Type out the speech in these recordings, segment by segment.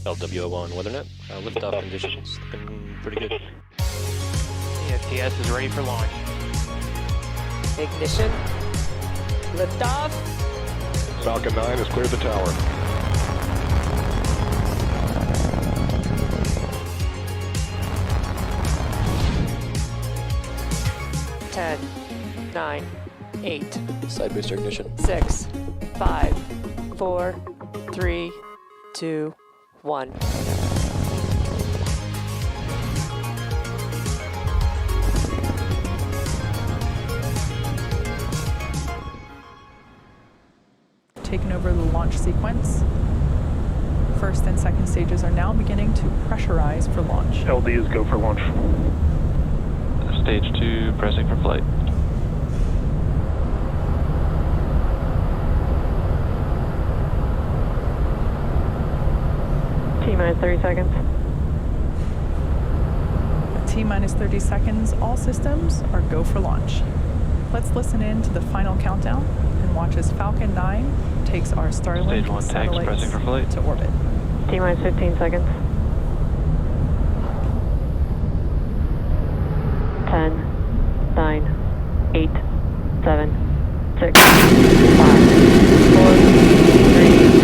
LWO1 WeatherNet. Liftoff conditions looking pretty good. ESTS is ready for launch. Ignition. Liftoff. Falcon 9 has cleared the tower. Ten, 9, 8, Side booster ignition. 6, 5, 4, 3, 2, 1. Taken over the launch sequence. First and second stages are now beginning to pressurize for launch. LDs go for launch. Stage 2, pressing for flight. T-minus 30 seconds. At T-minus 30 seconds, all systems are go for launch. Let's listen in to the final countdown and watch as Falcon 9 takes our Starlink Stage 1 tanks pressing for flight. to orbit. T-minus 15 seconds. 10, 9, 8, 7, 6, 5, 4, 3,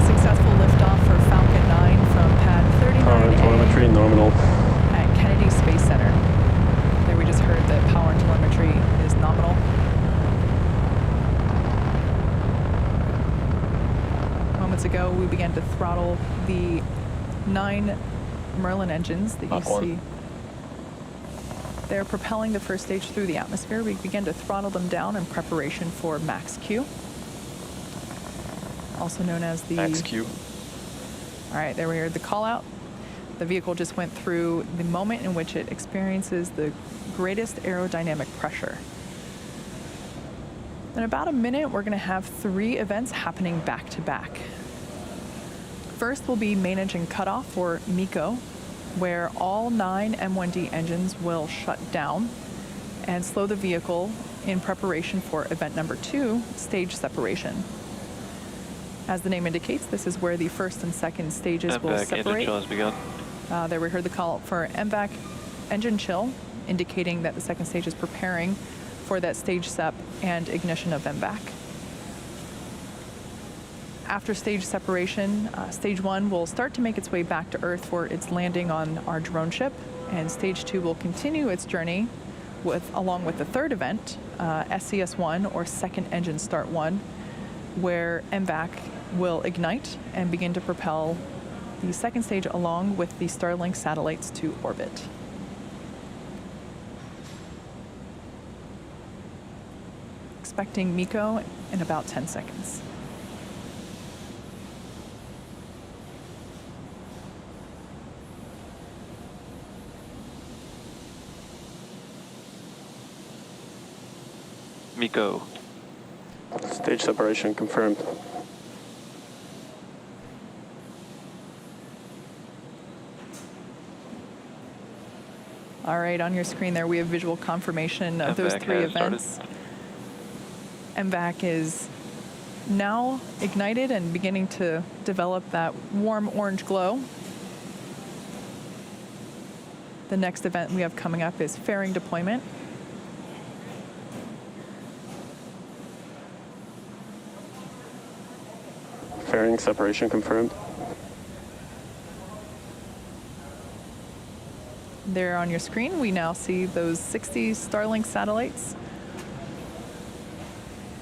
Successful liftoff for Falcon 9 from pad 39A Telemetry nominal. at Kennedy Space Center. There we just heard that power and telemetry is nominal. Moments ago, we began to throttle the 9 Merlin engines that you Mach 1. see. They're propelling the first stage through the atmosphere. We began to throttle them down in preparation for max Q, also known as the Max Q. All right, there we heard the call out. The vehicle just went through the moment in which it experiences the greatest aerodynamic pressure. In about a minute, we're going to have 3 events happening back to back. First will be main engine cutoff, or MECO, where all 9 M1D engines will shut down and slow the vehicle in preparation for event number 2, stage separation. As the name indicates, this is where the first and second stages will MVAC engine separate. chill has begun. There we heard the call for MVAC engine chill, indicating that the second stage is preparing for that stage sep and ignition of MVAC. After stage separation, stage 1 will start to make its way back to Earth for its landing on our drone ship, and stage 2 will continue its journey along with the third event, SCS1, or second engine start 1, where MVAC will ignite and begin to propel the second stage along with the Starlink satellites to orbit. Expecting MECO in about 10 seconds. MECO. Stage separation confirmed. All right, on your screen there, we have visual confirmation of those MVAC 3 has events. started. MVAC is now ignited and beginning to develop that warm orange glow. The next event we have coming up is fairing deployment. Fairing separation confirmed. There on your screen, we now see those 60 Starlink satellites.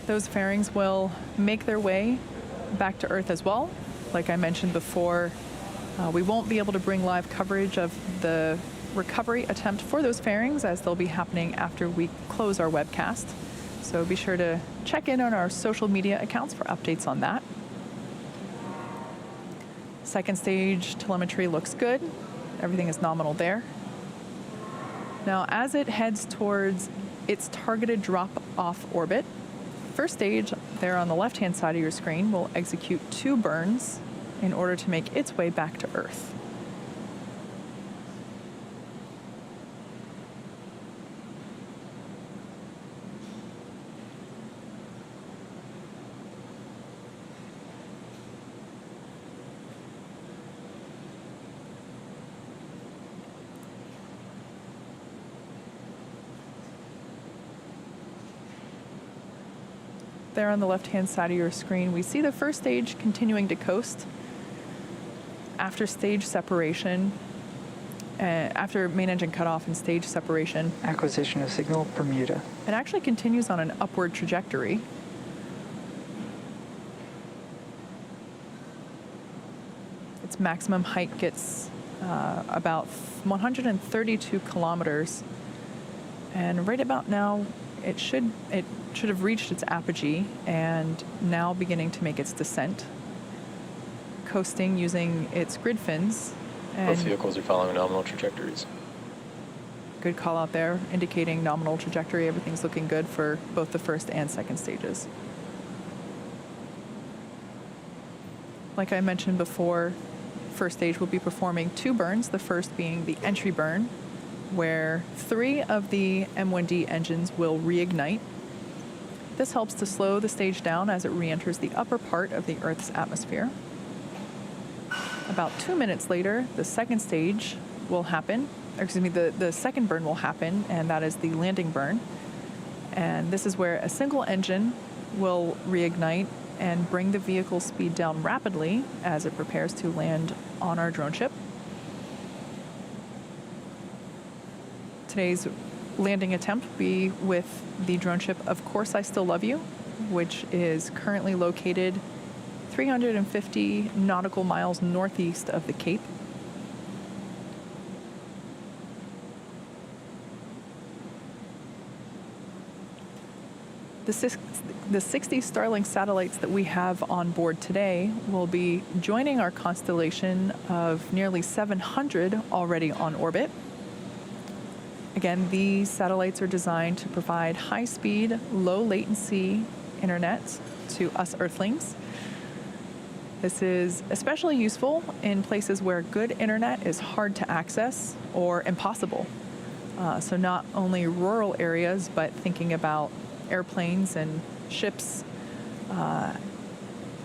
Those fairings will make their way back to Earth as well. Like I mentioned before, We won't be able to bring live coverage of the recovery attempt for those fairings, as they'll be happening after we close our webcast. So be sure to check in on our social media accounts for updates on that. Second stage telemetry looks good. Everything is nominal there. Now, as it heads towards its targeted drop-off orbit, first stage there on the left-hand side of your screen will execute 2 burns in order to make its way back to Earth. There on the left-hand side of your screen, we see the first stage continuing to coast. After stage separation, after main engine cutoff and stage separation, Acquisition of signal, Bermuda. it actually continues on an upward trajectory. Its maximum height gets about 132 kilometers, and right about now it should have reached its apogee and now beginning to make its descent, coasting using its grid fins. Both vehicles are following nominal trajectories. Good call out there, indicating nominal trajectory. Everything's looking good for both the first and second stages. Like I mentioned before, first stage will be performing 2 burns, the first being the entry burn, where 3 of the M1D engines will reignite. This helps to slow the stage down as it re-enters the upper part of the Earth's atmosphere. About 2 minutes later, the second stage will happen, or excuse me, the second burn will happen, and that is the landing burn. And this is where a single engine will reignite and bring the vehicle's speed down rapidly as it prepares to land on our drone ship. Today's landing attempt will be with the drone ship Of Course I Still Love You, which is currently located 350 nautical miles northeast of the Cape. The 60 Starlink satellites that we have on board today will be joining our constellation of nearly 700 already on orbit. Again, these satellites are designed to provide high-speed, low-latency internet to us Earthlings. This is especially useful in places where good internet is hard to access or impossible. So not only rural areas, but thinking about airplanes and ships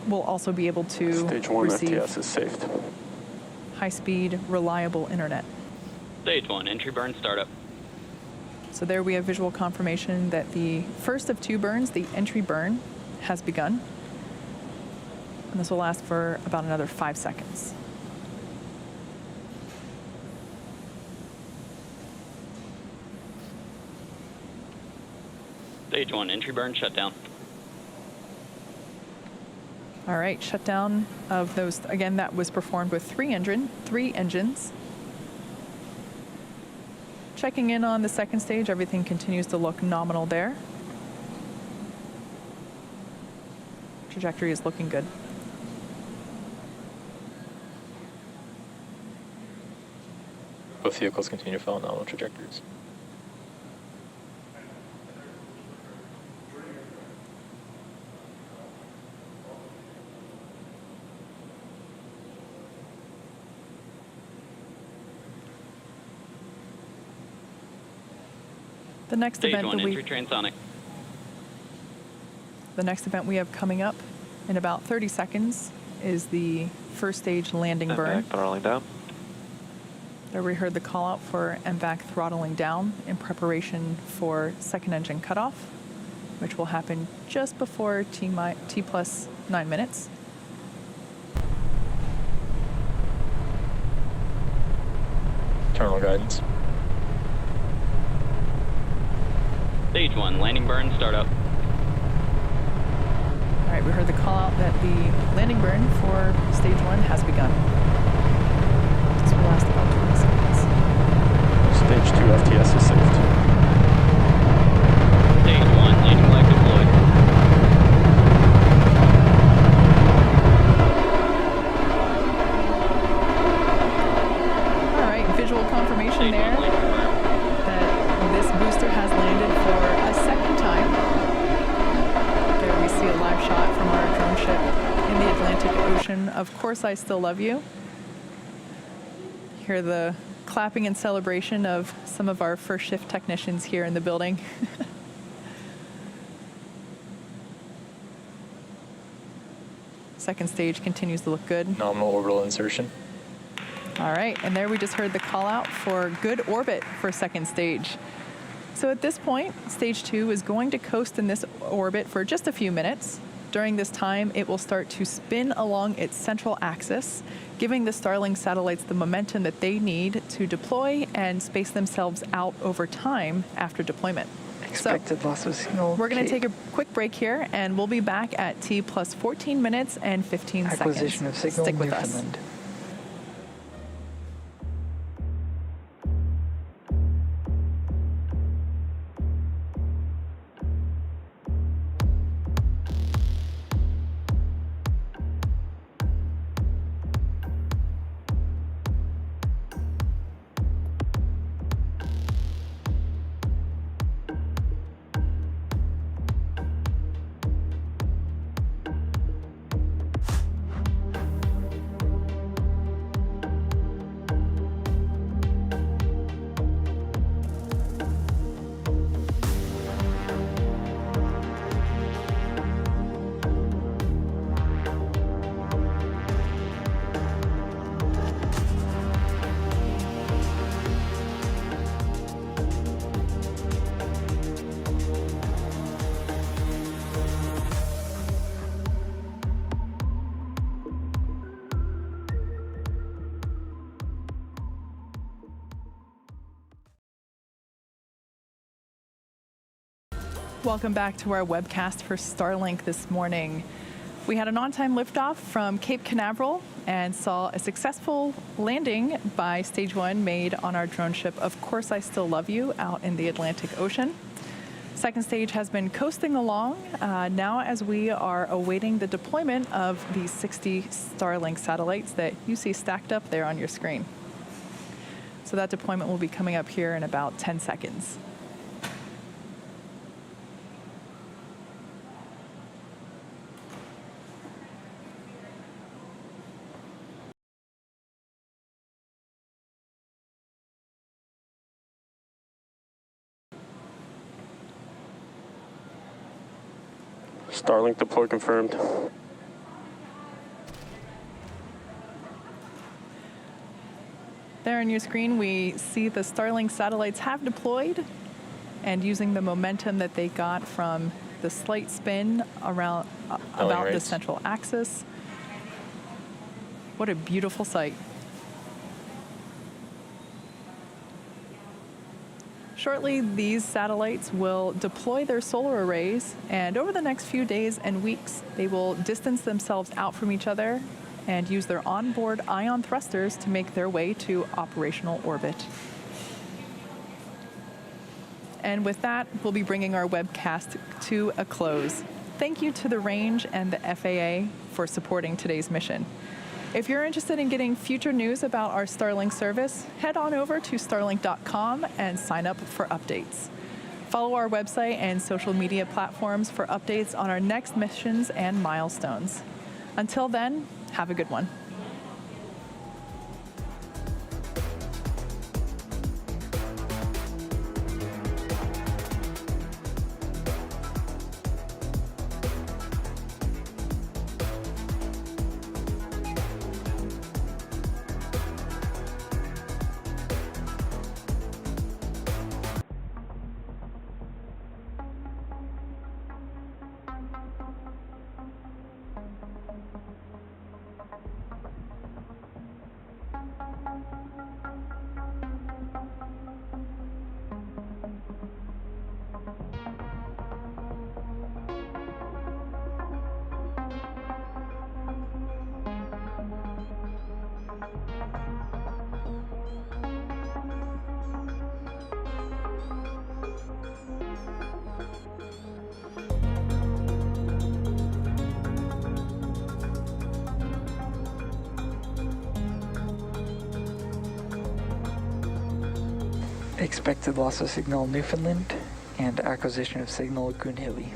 will also be able to Stage 1 receive FTS is saved. high-speed, reliable internet. Stage 1, entry burn startup. So there we have visual confirmation that the first of 2 burns, the entry burn, has begun. And this will last for about another 5 seconds. Stage 1, entry burn shutdown. All right, shutdown of those, again, that was performed with 3 engines. Checking in on the second stage, everything continues to look nominal there. Trajectory is looking good. Both vehicles continue to follow nominal trajectories. The next Stage event 1, that we entry transonic. The next event we have coming up in about 30 seconds is the first stage landing burn. Back, throttling down. There we heard the call out for MVAC throttling down in preparation for second engine cutoff, which will happen just before T plus 9 minutes. Terminal guidance. Stage 1, landing burn startup. All right, we heard the call out that the landing burn for stage 1 has begun. course I still love you. Hear the clapping and celebration of some of our first shift technicians here in the building. Second stage continues to look good. Nominal orbital insertion. All right, and there we just heard the call out for good orbit for second stage. So at this point, stage 2 is going to coast in this orbit for just a few minutes. During this time, it will start to spin along its central axis, giving the Starlink satellites the momentum that they need to deploy and space themselves out over time after deployment. Expected loss of signal. We're going to take a quick break here, and we'll be back at T plus 14 minutes and 15 Acquisition seconds. of signal, Stick with us. Newfoundland. Welcome back to our webcast for Starlink this morning. We had an on-time liftoff from Cape Canaveral and saw a successful landing by Stage 1 made on our drone ship, Of Course I Still Love You, out in the Atlantic Ocean. Second stage has been coasting along now as we are awaiting the deployment of the 60 Starlink satellites that you see stacked up there on your screen. So that deployment will be coming up here in about 10 seconds. Starlink deploy confirmed. There on your screen, we see the Starlink satellites have deployed, and using the momentum that they got from the slight spin around about the central axis. What a beautiful sight. Shortly, these satellites will deploy their solar arrays, and over the next few days and weeks, they will distance themselves out from each other and use their onboard ion thrusters to make their way to operational orbit. And with that, we'll be bringing our webcast to a close. Thank you to the range and the FAA for supporting today's mission. If you're interested in getting future news about our Starlink service, head on over to starlink.com and sign up for updates. Follow our website and social media platforms for updates on our next missions and milestones. Until then, have a good one. Expected loss of signal Newfoundland and acquisition of signal Goonhilly.